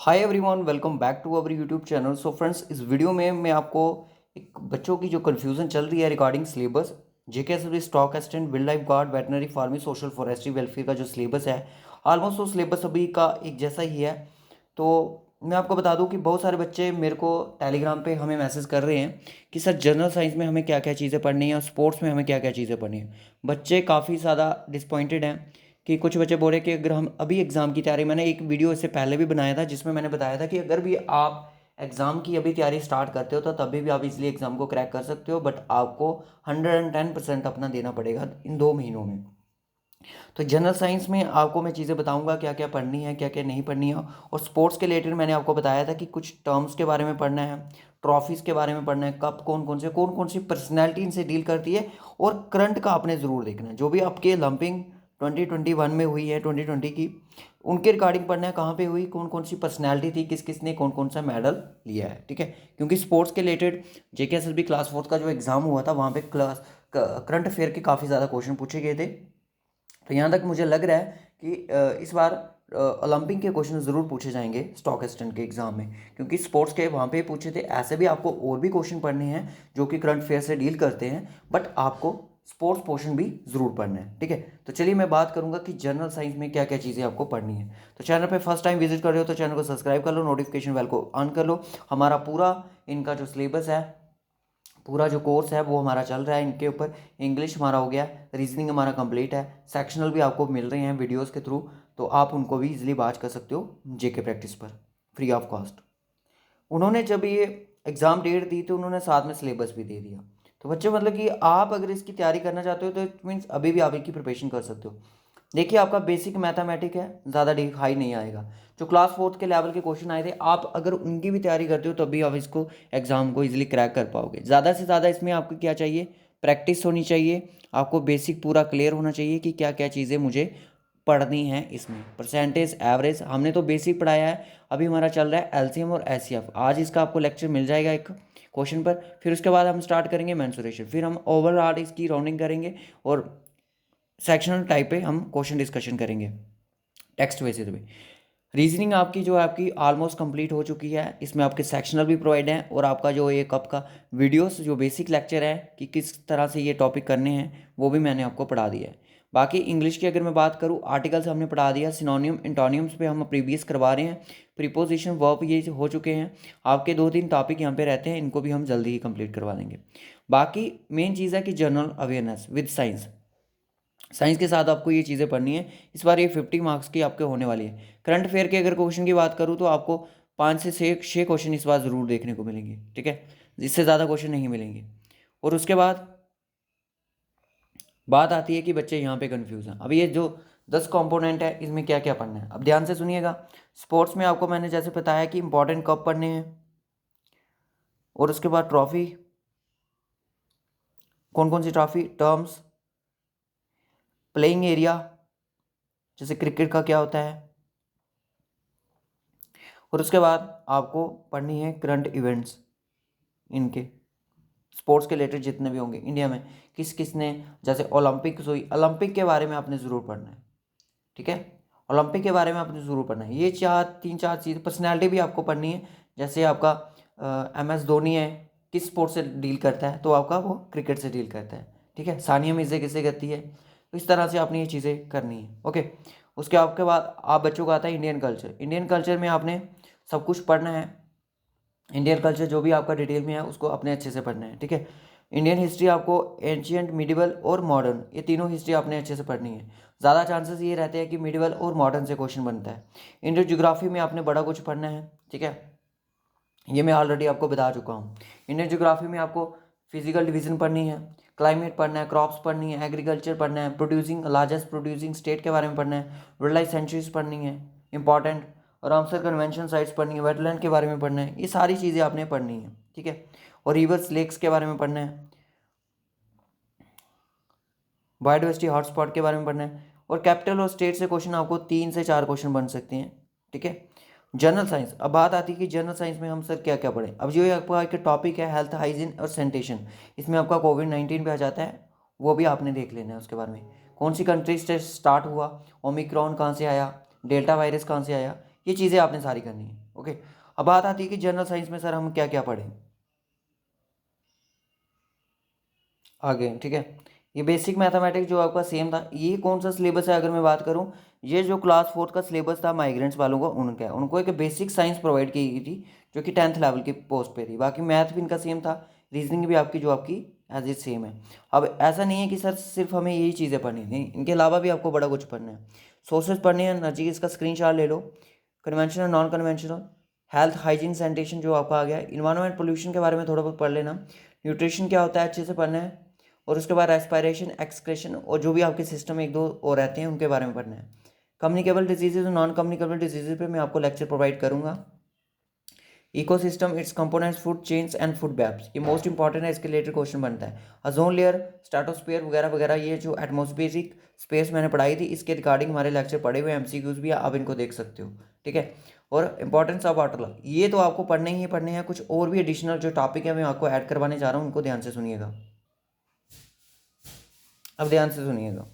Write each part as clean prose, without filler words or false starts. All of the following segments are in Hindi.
Hi everyone, welcome back to our YouTube channel. So friends, इस वीडियो में मैं आपको एक बच्चों की जो कन्फ्यूज़न चल रही है regarding syllabus, JK stock assistant, wild life guard, veterinary farming, social forestry welfare का जो सिलेबस है, ऑलमोस्ट वो सिलेबस अभी का एक जैसा ही है। तो मैं आपको बता दूं कि बहुत सारे बच्चे मेरे को टेलीग्राम पे हमें मैसेज कर रहे हैं कि सर जनरल साइंस में हमें क्या क्या चीज़ें पढ़नी है और स्पोर्ट्स में हमें क्या क्या चीज़ें पढ़नी है। बच्चे काफ़ी ज़्यादा डिसपॉइंटेड हैं कि कुछ बच्चे बोल रहे कि अगर हम अभी एग्ज़ाम की तैयारी, मैंने एक वीडियो इससे पहले भी बनाया था जिसमें मैंने बताया था कि अगर भी आप एग्ज़ाम की अभी तैयारी स्टार्ट करते हो तो तभी भी आप इजीली एग्ज़ाम को क्रैक कर सकते हो, बट आपको 110% अपना देना पड़ेगा इन 2 महीनों में। तो जनरल साइंस में आपको मैं चीज़ें बताऊंगा क्या क्या पढ़नी है, क्या क्या नहीं पढ़नी है। और स्पोर्ट्स के रिलेटेड मैंने आपको बताया था कि कुछ टर्म्स के बारे में पढ़ना है, ट्रॉफीज़ के बारे में पढ़ना है, कप कौन कौन सी पर्सनैलिटी इनसे डील करती है, और करंट का आपने ज़रूर देखना है। जो भी आपके लंपिंग 2021 में हुई है, 2020 की, उनके रिगार्डिंग पढ़ना है, कहाँ पे हुई, कौन कौन सी पर्सनैलिटी थी, किस किस ने कौन कौन सा मेडल लिया है। ठीक है, क्योंकि स्पोर्ट्स के रिलेटेड जेकेएसएसबी क्लास 4 का जो एग्ज़ाम हुआ था वहाँ पे क्लास करंट अफेयर के काफ़ी ज़्यादा क्वेश्चन पूछे गए थे। तो यहाँ तक मुझे लग रहा है कि इस बार ओलंपिक के क्वेश्चन ज़रूर पूछे जाएंगे स्टॉक असिस्टेंट के एग्ज़ाम में, क्योंकि स्पोर्ट्स के वहाँ पे पूछे थे। ऐसे भी आपको और भी क्वेश्चन पढ़ने हैं जो कि करंट अफेयर से डील करते हैं, बट आपको स्पोर्ट्स पोर्शन भी ज़रूर पढ़ना है। ठीक है, तो चलिए मैं बात करूंगा कि जनरल साइंस में क्या क्या चीज़ें आपको पढ़नी है। तो चैनल पे फर्स्ट टाइम विजिट कर रहे हो तो चैनल को सब्सक्राइब कर लो, नोटिफिकेशन बेल को ऑन कर लो। हमारा पूरा इनका जो सिलेबस है, पूरा जो कोर्स है वो हमारा चल रहा है इनके ऊपर। इंग्लिश हमारा हो गया, रीजनिंग हमारा कंप्लीट है, सेक्शनल भी आपको मिल रहे हैं वीडियोस के थ्रू, तो आप उनको भी इजीली बात कर सकते हो जेके प्रैक्टिस पर, फ्री ऑफ कॉस्ट। उन्होंने जब ये एग्ज़ाम डेट दी तो उन्होंने साथ में सिलेबस भी दे दिया। तो बच्चे, मतलब कि आप अगर इसकी तैयारी करना चाहते हो तो इट मीन्स अभी भी आप इसकी प्रिपरेशन कर सकते हो। देखिए, आपका बेसिक मैथमेटिक है, ज़्यादा डीप हाई नहीं आएगा। जो क्लास 4 के लेवल के क्वेश्चन आए थे, आप अगर उनकी भी तैयारी करते हो तभी आप इसको एग्ज़ाम को इजीली क्रैक कर पाओगे। ज़्यादा से ज़्यादा इसमें आपको क्या चाहिए, प्रैक्टिस होनी चाहिए। आपको बेसिक पूरा क्लियर होना चाहिए कि क्या क्या चीज़ें मुझे पढ़नी है। इसमें परसेंटेज, एवरेज हमने तो बेसिक पढ़ाया है, अभी हमारा चल रहा है एलसीएम और एचसीएफ। आज इसका आपको लेक्चर मिल जाएगा एक क्वेश्चन पर। फिर उसके बाद हम स्टार्ट करेंगे मेंसुरेशन, फिर हम ओवरऑल इसकी राउंडिंग करेंगे, और सेक्शनल टाइप पे हम क्वेश्चन डिस्कशन करेंगे टेक्स्ट बेसिस पे। रीजनिंग आपकी जो है आपकी ऑलमोस्ट कंप्लीट हो चुकी है। इसमें आपके सेक्शनल भी प्रोवाइड हैं, और आपका जो एक आपका वीडियोस जो बेसिक लेक्चर है कि किस तरह से ये टॉपिक करने हैं वो भी मैंने आपको पढ़ा दिया है। बाकी इंग्लिश की अगर मैं बात करूँ, आर्टिकल्स हमने पढ़ा दिया, सिनोनियम इंटोनियम्स पे हम प्रीवियस करवा रहे हैं, प्रीपोजिशन वर्ब ये हो चुके हैं। आपके 2-3 टॉपिक यहाँ पे रहते हैं, इनको भी हम जल्दी ही कंप्लीट करवा देंगे। बाकी मेन चीज़ है कि general awareness with science, science के साथ आपको ये चीज़ें पढ़नी है। इस बार ये 50 मार्क्स की आपके होने वाली है। करंट अफेयर के अगर क्वेश्चन की बात करूँ तो आपको 5 से 6 क्वेश्चन इस बार ज़रूर देखने को मिलेंगे। ठीक है, इससे ज़्यादा क्वेश्चन नहीं मिलेंगे। और उसके बाद बात आती है कि बच्चे यहाँ पे कंफ्यूज हैं। अब ये जो 10 कंपोनेंट है, इसमें क्या क्या पढ़ना है, अब ध्यान से सुनिएगा। स्पोर्ट्स में आपको मैंने जैसे बताया कि इंपॉर्टेंट कब पढ़ने हैं, और उसके बाद ट्रॉफी, कौन कौन सी ट्रॉफी, टर्म्स, प्लेइंग एरिया जैसे क्रिकेट का क्या होता है, और उसके बाद आपको पढ़नी है करंट इवेंट्स इनके, स्पोर्ट्स के रिलेटेड जितने भी होंगे इंडिया में, किस किस ने, जैसे ओलंपिक्स हुई, ओलंपिक के बारे में आपने ज़रूर पढ़ना है। ठीक है, ओलंपिक के बारे में आपने ज़रूर पढ़ना है। ये 3-4 चीज़, पर्सनैलिटी भी आपको पढ़नी है। जैसे आपका MS धोनी है, किस स्पोर्ट से डील करता है, तो आपका वो क्रिकेट से डील करता है। ठीक है, सानिया मिर्ज़ा किससे करती है, तो इस तरह से आपने ये चीज़ें करनी है। ओके, उसके आपके बाद आप बच्चों को आता है इंडियन कल्चर। इंडियन कल्चर में आपने सब कुछ पढ़ना है। इंडियन कल्चर जो भी आपका डिटेल में है उसको अपने अच्छे से पढ़ना है। ठीक है, इंडियन हिस्ट्री आपको एंशियंट, मिडिवल और मॉडर्न, ये तीनों हिस्ट्री आपने अच्छे से पढ़नी है। ज़्यादा चांसेस ये रहते हैं कि मिडिवल और मॉडर्न से क्वेश्चन बनता है। इंडियन ज्योग्राफी में आपने बड़ा कुछ पढ़ना है। ठीक है, ये मैं ऑलरेडी आपको बता चुका हूँ। इंडियन ज्योग्राफी में आपको फिजिकल डिवीजन पढ़नी है, क्लाइमेट पढ़ना है, क्रॉप्स पढ़नी है, एग्रीकल्चर पढ़ना है, प्रोड्यूसिंग लार्जेस्ट प्रोड्यूसिंग स्टेट के बारे में पढ़ना है, वाइल्ड लाइफ सेंचुरीज पढ़नी है इंपॉर्टेंट, और रामसर कन्वेंशन साइट्स पढ़नी है, वेटलैंड के बारे में पढ़ना है। ये सारी चीज़ें आपने पढ़नी है। ठीक है, और रिवर्स लेक्स के बारे में पढ़ना है, बायोडाइवर्सिटी हॉटस्पॉट के बारे में पढ़ना है, और कैपिटल और स्टेट से क्वेश्चन आपको 3 से 4 क्वेश्चन बन सकते हैं। ठीक है, जनरल साइंस, अब बात आती है कि जनरल साइंस में हम सर क्या क्या पढ़ें। अब जो आपका एक टॉपिक है हेल्थ, हाइजीन और सैनिटेशन, इसमें आपका कोविड-19 पे आ जाता है, वो भी आपने देख लेना है। उसके बारे में कौन सी कंट्री से स्टार्ट हुआ, ओमिक्रॉन कहाँ से आया, डेल्टा वायरस कहाँ से आया, ये चीज़ें आपने सारी करनी है। ओके। ओके, अब बात आती है कि जनरल साइंस में सर हम क्या क्या पढ़ें आगे, ठीक है। ये बेसिक मैथमेटिक्स जो आपका सेम था, ये कौन सा सिलेबस है अगर मैं बात करूँ, ये जो क्लास 4 का सिलेबस था माइग्रेंट्स वालों का, उनका उनको एक बेसिक साइंस प्रोवाइड की गई थी जो कि 10th लेवल की पोस्ट पे थी। बाकी मैथ भी इनका सेम था, रीजनिंग भी आपकी जो आपकी एज इट सेम है। अब ऐसा नहीं है कि सर सिर्फ हमें यही चीज़ें पढ़नी नहीं, इनके अलावा भी आपको बड़ा कुछ पढ़ना है। सोर्सेज पढ़ने हैं एनर्जी, इसका स्क्रीन ले लो। Conventional non conventional, health hygiene sanitation जो आपका आ गया, इन्वायरमेंट पोल्यूशन के बारे में थोड़ा बहुत पढ़ लेना, न्यूट्रिशन क्या होता है अच्छे से पढ़ना है, और उसके बाद रेस्पायरेशन एक्सक्रेशन और जो भी आपके सिस्टम एक दो और रहते हैं उनके बारे में पढ़ना है। कम्युनिकेबल डिजीजेज और नॉन कम्युनिकेबल डिजीजेज पे मैं आपको लेक्चर प्रोवाइड करूंगा। Ecosystem, its components, food chains and food webs, ये मोस्ट इंपॉर्टेंट है, इसके रिलेटेड क्वेश्चन बनता है। ओजोन लेयर, स्ट्रेटोस्फीयर वगैरह वगैरह, ये जो एटमॉस्फेरिक स्पेस मैंने पढ़ाई थी इसके रिगार्डिंग हमारे लेक्चर पढ़े हुए, एमसीक्यूज भी आप इनको देख सकते हो, ठीक है। और इंपॉर्टेंस ऑफ वाटर लॉ, ये तो आपको पढ़ने ही पढ़ने हैं। कुछ और भी एडिशनल जो टॉपिक है मैं आपको ऐड करवाने जा रहा हूँ, उनको ध्यान से सुनिएगा। अब ध्यान से सुनिएगा,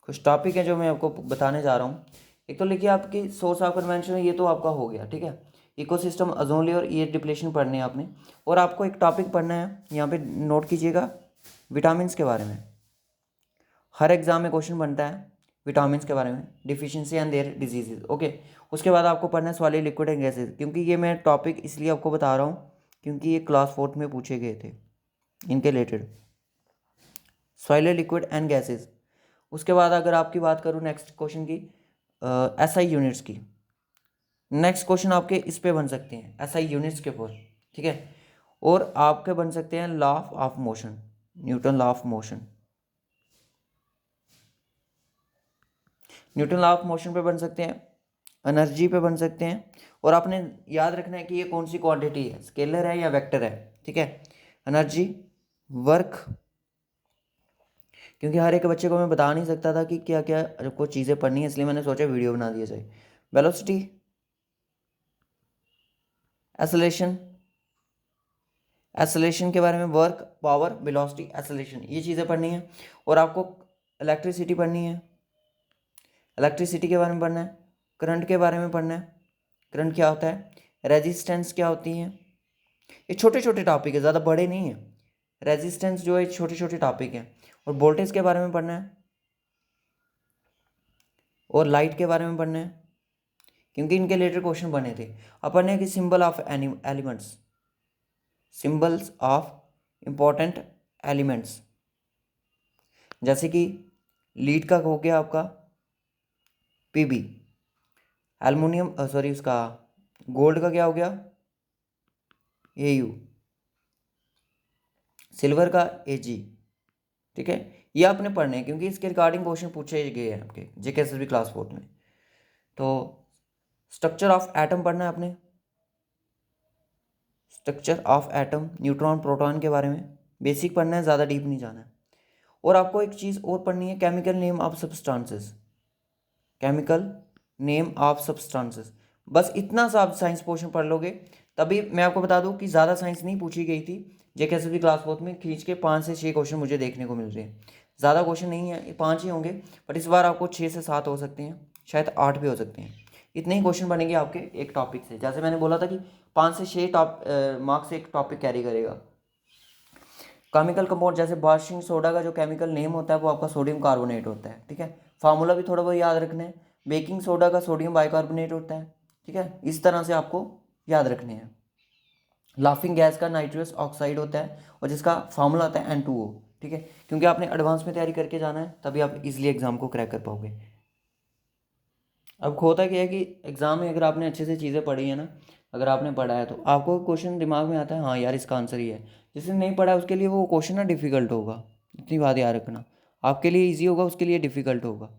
कुछ टॉपिक है जो मैं आपको बताने जा रहा हूँ। एक तो लिखिए आपकी सोर्स ऑफ कन्वेंशन, ये तो आपका हो गया, ठीक है। इकोसिस्टम, ओजोन लेयर, ये डिप्लेशन पढ़ने हैं आपने। और आपको एक टॉपिक पढ़ना है, यहाँ पे नोट कीजिएगा, विटामिन के बारे में। हर एग्जाम में क्वेश्चन बनता है विटामिन के बारे में, deficiency and their diseases, okay. उसके बाद आपको पढ़ना है सॉलिड, लिक्विड एंड गैसेज, क्योंकि ये मैं टॉपिक इसलिए आपको बता रहा हूँ क्योंकि ये क्लास 4 में पूछे गए थे इनके related, solid, liquid and gases. उसके बाद अगर आपकी बात करूँ नेक्स्ट क्वेश्चन की, एसआई यूनिट्स की, नेक्स्ट क्वेश्चन आपके इस पे बन सकते हैं एसआई यूनिट्स के ऊपर, ठीक है। और आपके बन सकते हैं law of motion, Newton law of motion, Newton law of motion पे बन सकते हैं, एनर्जी पे बन सकते हैं। और आपने याद रखना है कि ये कौन सी क्वांटिटी है, स्केलर है या वेक्टर है, ठीक है। एनर्जी, वर्क, क्योंकि हर एक बच्चे को मैं बता नहीं सकता था कि क्या क्या आपको चीज़ें पढ़नी है, इसलिए मैंने सोचा वीडियो बना दिया जाए। वेलोसिटी, एसेलेरेशन, एसेलेरेशन के बारे में, वर्क, पावर, वेलोसिटी, एसेलेरेशन, ये चीज़ें पढ़नी है। और आपको इलेक्ट्रिसिटी पढ़नी है, इलेक्ट्रिसिटी के बारे में पढ़ना है। करंट के बारे में पढ़ना है, करंट क्या होता है, रेजिस्टेंस क्या होती है। ये छोटे छोटे टॉपिक है, ज़्यादा बड़े नहीं है। रेजिस्टेंस जो है छोटे छोटे टॉपिक हैं। और वोल्टेज के बारे में पढ़ना है, और लाइट के बारे में पढ़ना है, क्योंकि इनके रिलेटेड क्वेश्चन बने थे। अब पढ़ने हैं कि symbol of elements, symbols of important elements, जैसे कि लीड का हो गया आपका पीबी, एल्युमिनियम सॉरी उसका गोल्ड का क्या हो गया एयू, सिल्वर का एजी, ठीक है। ये आपने पढ़ने हैं क्योंकि इसके रिगार्डिंग क्वेश्चन पूछे गए हैं आपके जेकेएसएसबी क्लास 4 में। तो स्ट्रक्चर ऑफ एटम पढ़ना है आपने, structure of atom, neutron proton के बारे में बेसिक पढ़ना है, ज़्यादा डीप नहीं जाना है। और आपको एक चीज़ और पढ़नी है, chemical name of substances, chemical name of substances. बस इतना सा आप साइंस पोर्शन पढ़ लोगे। तभी मैं आपको बता दूं कि ज़्यादा साइंस नहीं पूछी गई थी जेकेएसएसबी क्लास 4 में, खींच के 5 से 6 क्वेश्चन मुझे देखने को मिल रहे हैं। ज़्यादा क्वेश्चन नहीं है, ये 5 ही होंगे, बट इस बार आपको 6 से 7 हो सकते हैं, शायद 8 भी हो सकते हैं। इतने ही क्वेश्चन बनेंगे आपके एक टॉपिक से, जैसे मैंने बोला था कि 5 से 6 मार्क्स एक टॉपिक कैरी करेगा। केमिकल कंपाउंड, जैसे वाशिंग सोडा का जो केमिकल नेम होता है वो आपका सोडियम कार्बोनेट होता है, ठीक है। फार्मूला भी थोड़ा बहुत याद रखना है। बेकिंग सोडा का सोडियम बाइकार्बोनेट होता है, ठीक है। इस तरह से आपको याद रखने हैं। लाफिंग गैस का नाइट्रस ऑक्साइड होता है और जिसका फार्मूला होता है N2O, ठीक है। क्योंकि आपने एडवांस में तैयारी करके जाना है, तभी आप इजीली एग्जाम को क्रैक कर पाओगे। अब होता क्या है कि एग्जाम में अगर आपने अच्छे से चीज़ें पढ़ी है ना, अगर आपने पढ़ा है तो आपको क्वेश्चन दिमाग में आता है, हाँ यार इसका आंसर ही है। जिसने नहीं पढ़ा उसके लिए वो क्वेश्चन ना डिफिकल्ट होगा, इतनी बात याद रखना। आपके लिए ईजी होगा, उसके लिए डिफिकल्ट होगा,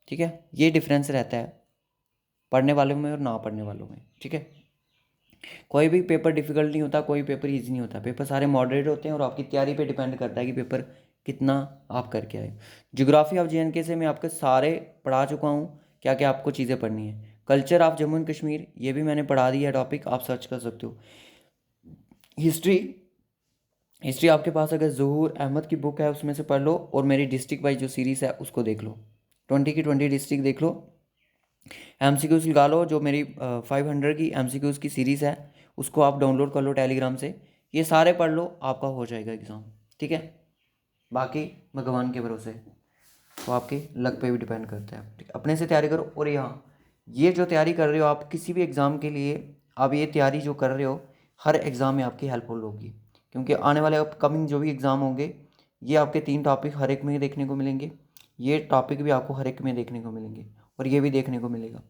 ठीक है। ये डिफरेंस रहता है पढ़ने वालों में और ना पढ़ने वालों में, ठीक है। कोई भी पेपर डिफिकल्ट नहीं होता, कोई पेपर ईजी नहीं होता, पेपर सारे मॉडरेट होते हैं और आपकी तैयारी पे डिपेंड करता है कि पेपर कितना आप करके आए। ज्योग्राफी ऑफ जेएनके से मैं आपके सारे पढ़ा चुका हूँ, क्या क्या आपको चीज़ें पढ़नी है। Culture of Jammu and Kashmir, ये भी मैंने पढ़ा दिया टॉपिक, आप सर्च कर सकते हो। हिस्ट्री, हिस्ट्री आपके पास अगर ज़हूर अहमद की बुक है उसमें से पढ़ लो, और मेरी डिस्ट्रिक्ट वाइज जो सीरीज़ है उसको देख लो, 20 की 20 डिस्ट्रिक्ट देख लो। MCQs लगा लो, जो मेरी 500 की MCQs की सीरीज़ है उसको आप डाउनलोड कर लो टेलीग्राम से, ये सारे पढ़ लो, आपका हो जाएगा एग्ज़ाम। ठीक है, बाकी भगवान के भरोसे, तो आपके लक पे भी डिपेंड करता है। ठीक है, अपने से तैयारी करो। और यहाँ ये जो तैयारी कर रहे हो आप किसी भी एग्ज़ाम के लिए, आप ये तैयारी जो कर रहे हो हर एग्ज़ाम में आपकी हेल्पफुल होगी, क्योंकि आने वाले अपकमिंग जो भी एग्ज़ाम होंगे ये आपके 3 टॉपिक हर एक में देखने को मिलेंगे, ये टॉपिक भी आपको हर एक में देखने को मिलेंगे, और ये भी देखने को मिलेगा।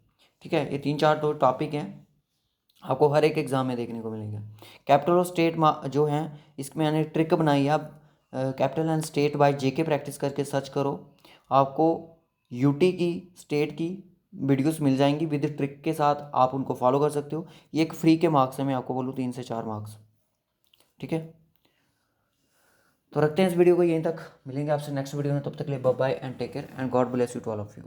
ठीक है, ये 3-4 दो टॉपिक हैं आपको हर एक एग्ज़ाम में देखने को मिलेंगे। कैपिटल और स्टेट जो हैं इसमें मैंने ट्रिक बनाई है, आप capital and state by JK practice करके सर्च करो, आपको यूटी की, स्टेट की वीडियोस मिल जाएंगी विद ट्रिक के साथ, आप उनको फॉलो कर सकते हो। ये एक फ्री के मार्क्स है, मैं आपको बोलूँ 3 से 4 मार्क्स। ठीक है, तो रखते हैं इस वीडियो को यहीं तक, मिलेंगे आपसे नेक्स्ट वीडियो में, तब तक के लिए bye bye and take care and God bless you to all of you.